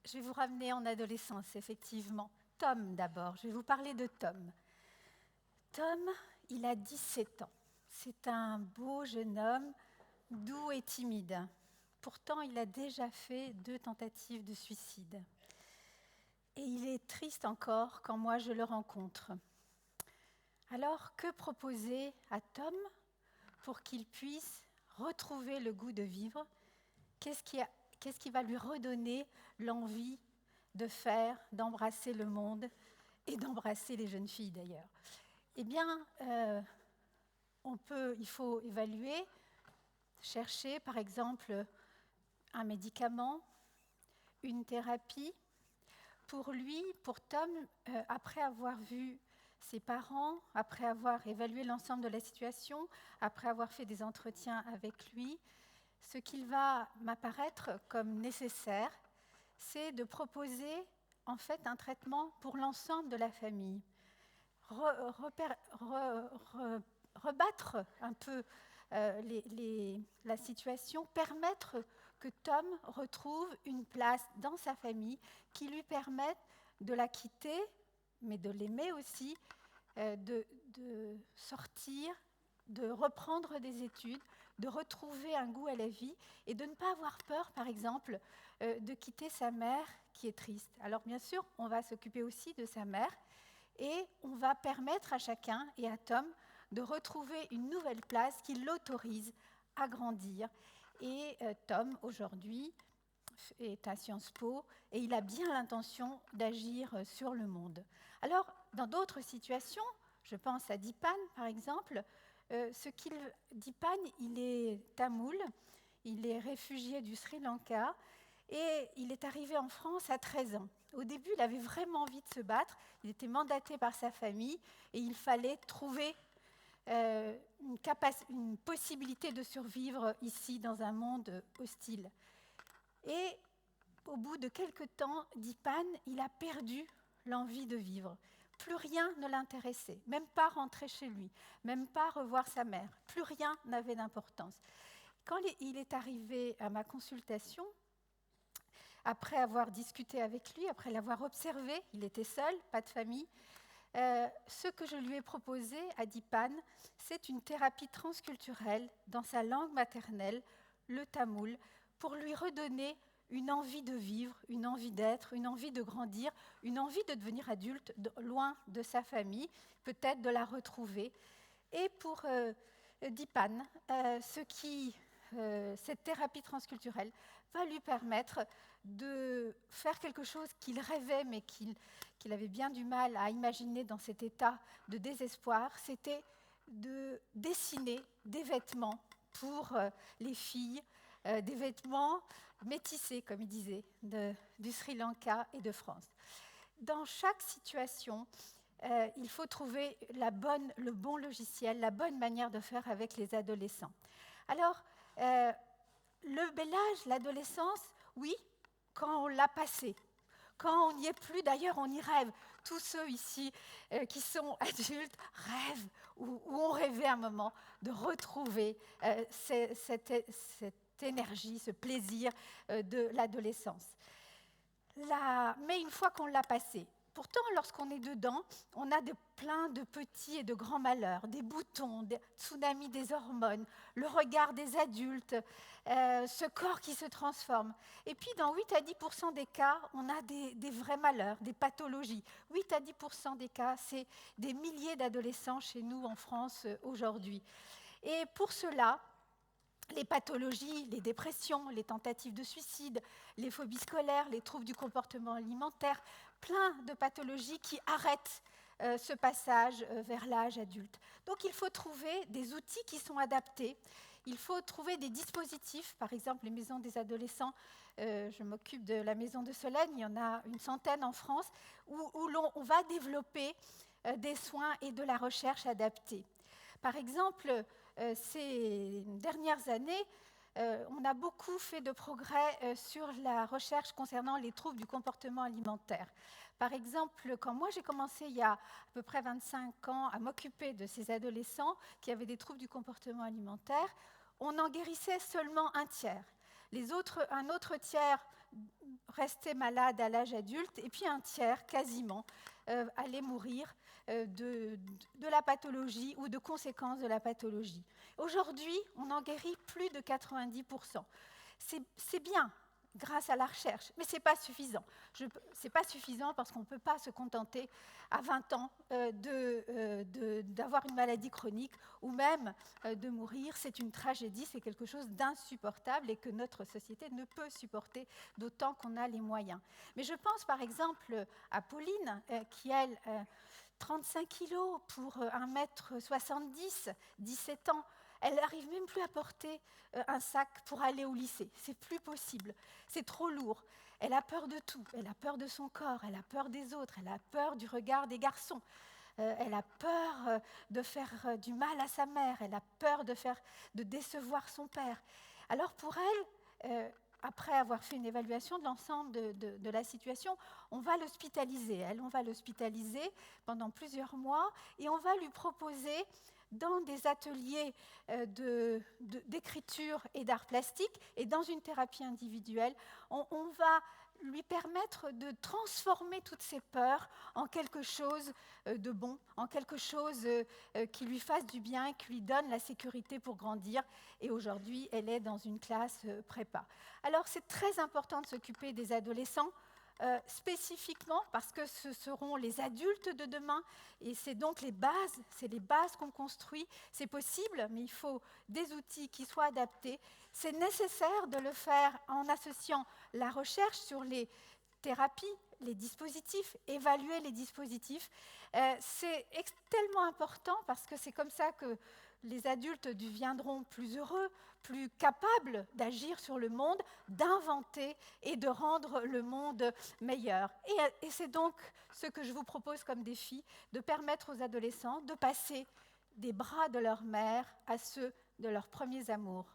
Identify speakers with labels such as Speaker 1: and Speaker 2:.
Speaker 1: je vais vous ramener en adolescence, effectivement. Tom, d'abord. Je vais vous parler de Tom. Tom, il a 17 ans. C'est un beau jeune homme, doux et timide. Pourtant, il a déjà fait 2 tentatives de suicide. Et il est triste encore quand moi je le rencontre. Alors, que proposer à Tom pour qu'il puisse retrouver le goût de vivre? Qu'est-ce qui va lui redonner l'envie de faire, d'embrasser le monde et d'embrasser les jeunes filles d'ailleurs? Eh bien, il faut évaluer, chercher par exemple un médicament, une thérapie. Pour lui, pour Tom, après avoir vu ses parents, après avoir évalué l'ensemble de la situation, après avoir fait des entretiens avec lui, ce qu'il va m'apparaître comme nécessaire, c'est de proposer en fait un traitement pour l'ensemble de la famille. Rebattre un peu la situation, permettre que Tom retrouve une place dans sa famille qui lui permette de la quitter, mais de l'aimer aussi, de sortir, de reprendre des études, de retrouver un goût à la vie et de ne pas avoir peur, par exemple, de quitter sa mère qui est triste. Alors bien sûr, on va s'occuper aussi de sa mère et on va permettre à chacun et à Tom de retrouver une nouvelle place qui l'autorise à grandir. Et Tom, aujourd'hui, est à Sciences Po et il a bien l'intention d'agir sur le monde. Alors, dans d'autres situations, je pense à Dipan, par exemple, Dipan, il est tamoul, il est réfugié du Sri Lanka et il est arrivé en France à 13 ans. Au début, il avait vraiment envie de se battre, il était mandaté par sa famille et il fallait trouver une possibilité de survivre ici dans un monde hostile. Et au bout de quelques temps, Dipan, il a perdu l'envie de vivre. Plus rien ne l'intéressait, même pas rentrer chez lui, même pas revoir sa mère. Plus rien n'avait d'importance. Quand il est arrivé à ma consultation, après avoir discuté avec lui, après l'avoir observé, il était seul, pas de famille, ce que je lui ai proposé à Dipan, c'est une thérapie transculturelle dans sa langue maternelle, le tamoul, pour lui redonner une envie de vivre, une envie d'être, une envie de grandir, une envie de devenir adulte, loin de sa famille, peut-être de la retrouver. Et pour Dipan, cette thérapie transculturelle va lui permettre de faire quelque chose qu'il rêvait, mais qu'il avait bien du mal à imaginer dans cet état de désespoir, c'était de dessiner des vêtements pour les filles, des vêtements métissés, comme il disait, du Sri Lanka et de France. Dans chaque situation, il faut trouver le bon logiciel, la bonne manière de faire avec les adolescents. Alors, le bel âge, l'adolescence, oui, quand on l'a passé. Quand on n'y est plus, d'ailleurs, on y rêve. Tous ceux ici qui sont adultes rêvent ou ont rêvé un moment de retrouver cette énergie, ce plaisir de l'adolescence. Mais une fois qu'on l'a passé, pourtant, lorsqu'on est dedans, on a plein de petits et de grands malheurs, des boutons, des tsunamis des hormones, le regard des adultes, ce corps qui se transforme. Et puis, dans 8 à 10% des cas, on a des vrais malheurs, des pathologies. 8 à 10% des cas, c'est des milliers d'adolescents chez nous en France aujourd'hui. Et pour cela, les pathologies, les dépressions, les tentatives de suicide, les phobies scolaires, les troubles du comportement alimentaire, plein de pathologies qui arrêtent ce passage vers l'âge adulte. Donc il faut trouver des outils qui sont adaptés, il faut trouver des dispositifs, par exemple les maisons des adolescents, je m'occupe de la maison de Solène, il y en a une centaine en France, où on va développer des soins et de la recherche adaptée. Par exemple, ces dernières années, on a beaucoup fait de progrès sur la recherche concernant les troubles du comportement alimentaire. Par exemple, quand moi j'ai commencé il y a à peu près 25 ans à m'occuper de ces adolescents qui avaient des troubles du comportement alimentaire, on en guérissait seulement un tiers. Un autre tiers restait malade à l'âge adulte, et puis un tiers, quasiment, allait mourir de la pathologie ou de conséquences de la pathologie. Aujourd'hui, on en guérit plus de 90%. C'est bien, grâce à la recherche, mais ce n'est pas suffisant. Ce n'est pas suffisant parce qu'on ne peut pas se contenter à 20 ans d'avoir une maladie chronique ou même de mourir. C'est une tragédie, c'est quelque chose d'insupportable et que notre société ne peut supporter, d'autant qu'on a les moyens. Mais je pense par exemple à Pauline, qui elle, 35 kilos pour 1,70 m, 17 ans. Elle n'arrive même plus à porter un sac pour aller au lycée. C'est plus possible. C'est trop lourd. Elle a peur de tout. Elle a peur de son corps. Elle a peur des autres. Elle a peur du regard des garçons. Elle a peur de faire du mal à sa mère. Elle a peur de décevoir son père. Alors pour elle, après avoir fait une évaluation de l'ensemble de la situation, on va l'hospitaliser. On va l'hospitaliser pendant plusieurs mois et on va lui proposer dans des ateliers d'écriture et d'art plastique et dans une thérapie individuelle, on va lui permettre de transformer toutes ses peurs en quelque chose de bon, en quelque chose qui lui fasse du bien, qui lui donne la sécurité pour grandir. Et aujourd'hui, elle est dans une classe prépa. Alors, c'est très important de s'occuper des adolescents, spécifiquement parce que ce seront les adultes de demain et c'est donc les bases qu'on construit. C'est possible, mais il faut des outils qui soient adaptés. C'est nécessaire de le faire en associant la recherche sur les thérapies, les dispositifs, évaluer les dispositifs. C'est tellement important parce que c'est comme ça que les adultes deviendront plus heureux, plus capables d'agir sur le monde, d'inventer et de rendre le monde meilleur. Et c'est donc ce que je vous propose comme défi, de permettre aux adolescents de passer des bras de leur mère à ceux de leurs premiers amours.